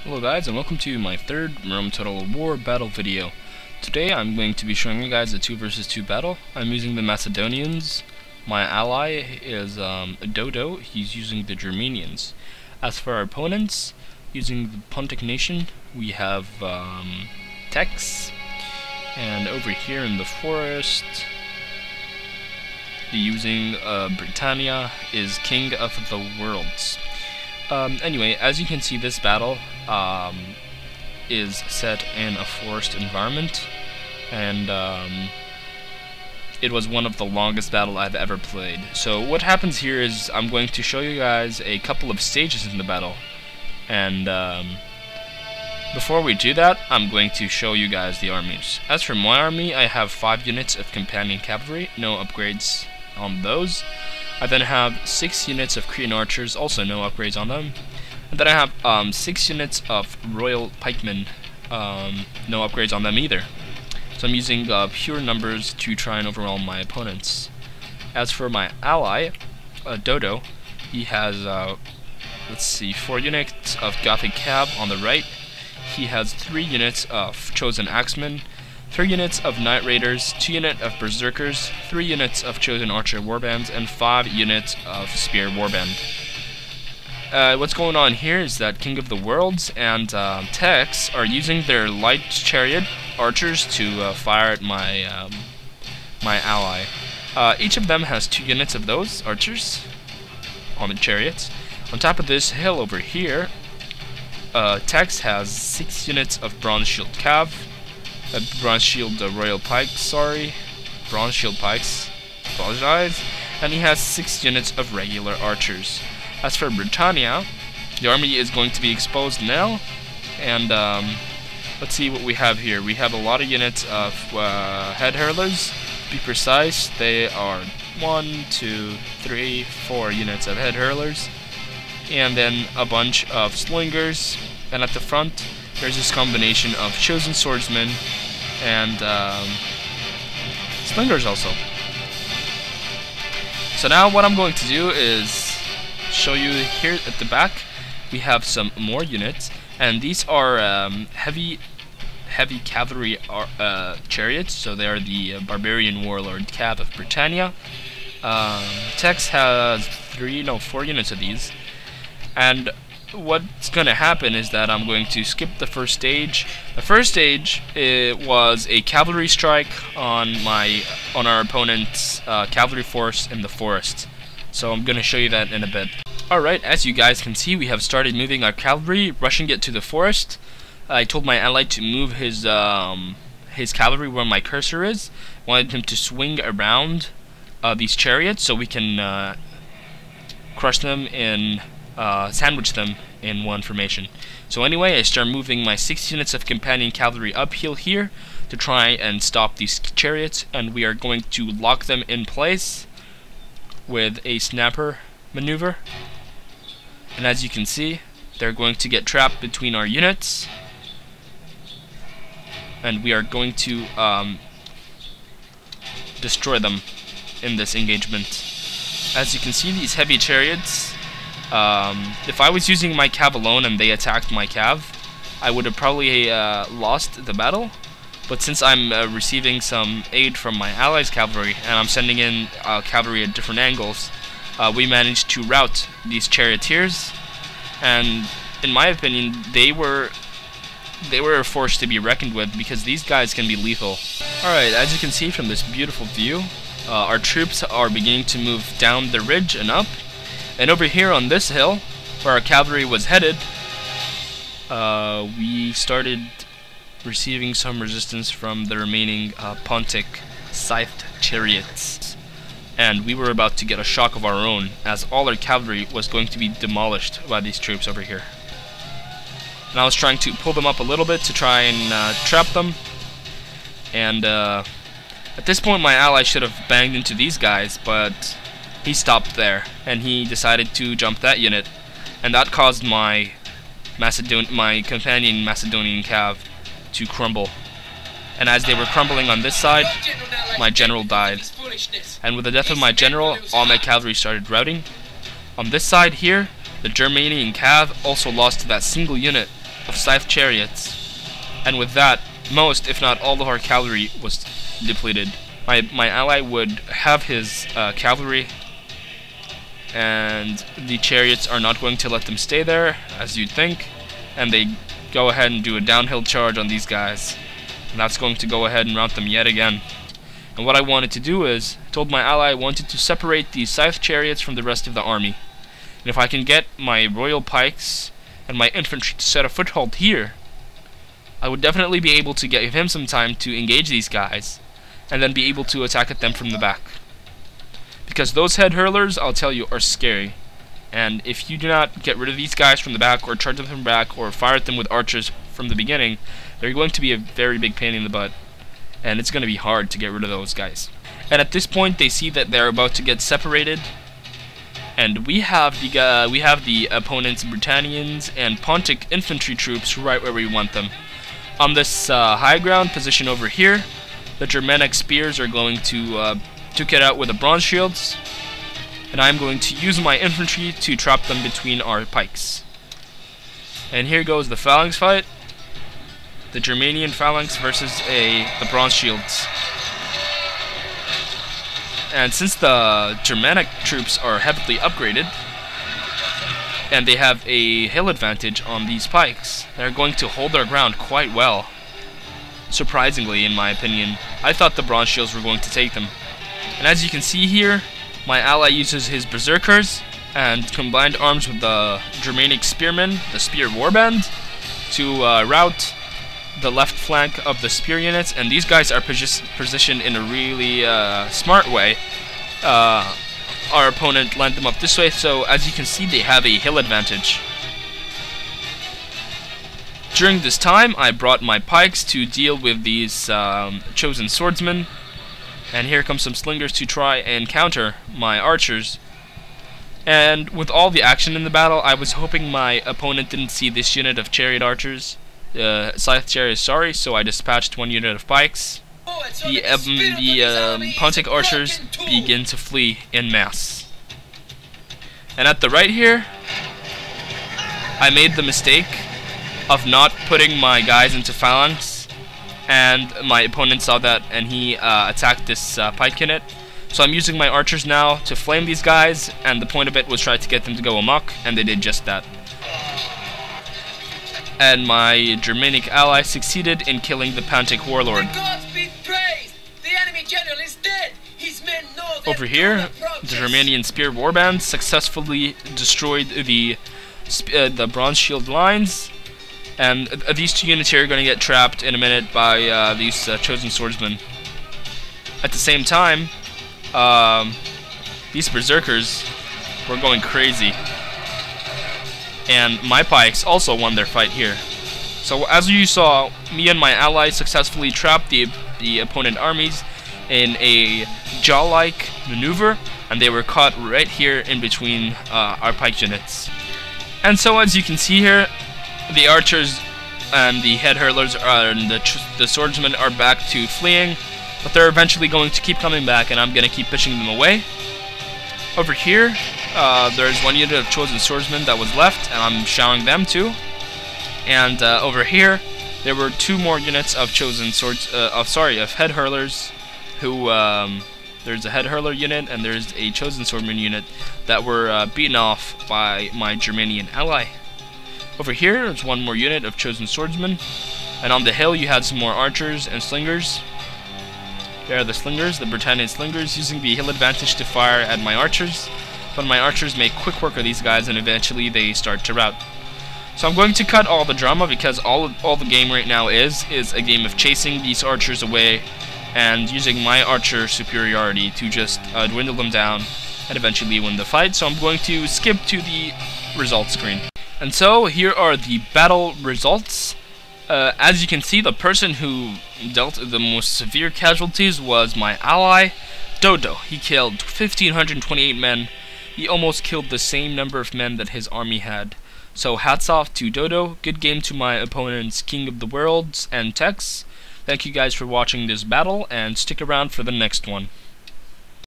Hello guys, and welcome to my third Rome Total War battle video. Today I'm going to be showing you guys a 2 versus 2 battle. I'm using the Macedonians. My ally is DoeDoe. He's using the Germanians. As for our opponents, using the Pontic nation, we have Tex, and over here in the forest, using Brtannia, is King of the Worlds. Anyway, as you can see, this battle is set in a forest environment, and it was one of the longest battles I've ever played. So what happens here is I'm going to show you guys a couple of stages in the battle, and before we do that, I'm going to show you guys the armies. As for my army, I have 5 units of companion cavalry, no upgrades on those. I then have 6 units of Cretan archers, also no upgrades on them. And then I have 6 units of royal pikemen, no upgrades on them either. So I'm using pure numbers to try and overwhelm my opponents. As for my ally, DoeDoe, he has, let's see, 4 units of Gothic Cav on the right. He has 3 units of Chosen Axemen, 3 units of Knight Raiders, 2 units of Berserkers, 3 units of Chosen Archer Warbands, and 5 units of Spear Warband. What's going on here is that King of the Worlds and Tex are using their light chariot archers to fire at my my ally. Each of them has 2 units of those archers on the chariots. On top of this hill over here, Tex has 6 units of Bronze Shield Cav, Bronze Shield Royal Pikes, Bronze Shield Pikes, apologize, and he has 6 units of regular archers. As for Britannia, the army is going to be exposed now, and let's see what we have here. We have a lot of units of head hurlers. To be precise, they are 1, 2, 3, 4 units of head hurlers, and then a bunch of slingers, and at the front there's this combination of chosen swordsmen and slingers also. So now what I'm going to do is show you here at the back. We have some more units, and these are heavy cavalry chariots, so they are the barbarian warlord Cav of Britannia. Tex has 4 units of these, and what's going to happen is that I'm going to skip the first stage. The first stage was a cavalry strike on our opponent's cavalry force in the forest. So I'm going to show you that in a bit. Alright, as you guys can see, we have started moving our cavalry, rushing it to the forest. I told my ally to move his cavalry where my cursor is. Wanted him to swing around these chariots so we can crush them and sandwich them in one formation. So anyway, I start moving my 6 units of companion cavalry uphill here to try and stop these chariots, and we are going to lock them in place with a snapper maneuver. And as you can see, they're going to get trapped between our units, and we are going to destroy them in this engagement. As you can see, these heavy chariots, if I was using my cav alone and they attacked my cav, I would have probably lost the battle. But since I'm receiving some aid from my allies' cavalry, and I'm sending in cavalry at different angles, we managed to rout these charioteers, and in my opinion, they were a force to be reckoned with, because these guys can be lethal. Alright, as you can see from this beautiful view, our troops are beginning to move down the ridge and up, and over here on this hill, where our cavalry was headed, we started receiving some resistance from the remaining Pontic scythed chariots, and we were about to get a shock of our own, as all our cavalry was going to be demolished by these troops over here. And I was trying to pull them up a little bit to try and trap them, and at this point my ally should have banged into these guys, but he stopped there, and he decided to jump that unit, and that caused my companion Macedonian cav to crumble. And as they were crumbling on this side, my general died. And with the death of my general, all my cavalry started routing. On this side here, the Germanian cav also lost that single unit of scythe chariots, and with that, most, if not all, of our cavalry was depleted. My ally would have his cavalry, and the chariots are not going to let them stay there, as you'd think, and they go ahead and do a downhill charge on these guys, and that's going to go ahead and rout them yet again. And what I wanted to do is, told my ally I wanted to separate the scythe chariots from the rest of the army, and if I can get my royal pikes and my infantry to set a foothold here, I would definitely be able to give him some time to engage these guys, and then be able to attack at them from the back. Because those head hurlers, I'll tell you, are scary. And if you do not get rid of these guys from the back, or charge them from the back, or fire at them with archers from the beginning, they're going to be a very big pain in the butt. And it's going to be hard to get rid of those guys. And at this point, they see that they're about to get separated. And we have the opponent's Brtannians and Pontic infantry troops right where we want them. On this high ground position over here, the Germanic spears are going to duke it out with the bronze shields, and I'm going to use my infantry to trap them between our pikes. And here goes the phalanx fight. The Germanian phalanx versus the bronze shields. And since the Germanic troops are heavily upgraded, and they have a hill advantage on these pikes, they're going to hold their ground quite well. Surprisingly, in my opinion, I thought the bronze shields were going to take them. And as you can see here, my ally uses his berserkers and combined arms with the Germanic spearmen, the spear warband, to rout the left flank of the spear units, and these guys are positioned in a really smart way. Our opponent lined them up this way, so as you can see, they have a hill advantage. During this time, I brought my pikes to deal with these chosen swordsmen, and here come some slingers to try and counter my archers. And with all the action in the battle, I was hoping my opponent didn't see this unit of chariot archers, scythe chariots, sorry, so I dispatched one unit of pikes. The Pontic archers begin to flee en masse. And at the right here, I made the mistake of not putting my guys into phalanx, and my opponent saw that and he attacked this pike unit. So I'm using my archers now to flame these guys, and the point of it was try to get them to go amok, and they did just that. And my Germanic ally succeeded in killing the Pontic warlord. Over here, the Germanian spear warband successfully destroyed the bronze shield lines, and these two units here are going to get trapped in a minute by these chosen swordsmen. At the same time, these berserkers were going crazy, and my pikes also won their fight here. So as you saw, me and my allies successfully trapped the opponent armies in a jaw-like maneuver, and they were caught right here in between our pike units. And so as you can see here, the archers and the head hurlers and the swordsmen are back to fleeing, but they're eventually going to keep coming back, and I'm going to keep pushing them away. Over here, there's one unit of chosen swordsmen that was left, and I'm showering them too. And over here, there were two more units of chosen of head hurlers, who there's a head hurler unit and there's a chosen swordman unit that were beaten off by my Germanian ally. Over here, there's one more unit of chosen swordsmen, and on the hill you had some more archers and slingers. There are the slingers, the Brtannian slingers, using the hill advantage to fire at my archers, but my archers make quick work of these guys, and eventually they start to rout. So I'm going to cut all the drama, because all the game right now is a game of chasing these archers away and using my archer superiority to just dwindle them down and eventually win the fight. So I'm going to skip to the results screen. And so here are the battle results. As you can see, the person who dealt the most severe casualties was my ally, DoeDoe. He killed 1,528 men. He almost killed the same number of men that his army had. So hats off to DoeDoe. Good game to my opponents, King of the Worlds and Tex. Thank you guys for watching this battle, and stick around for the next one.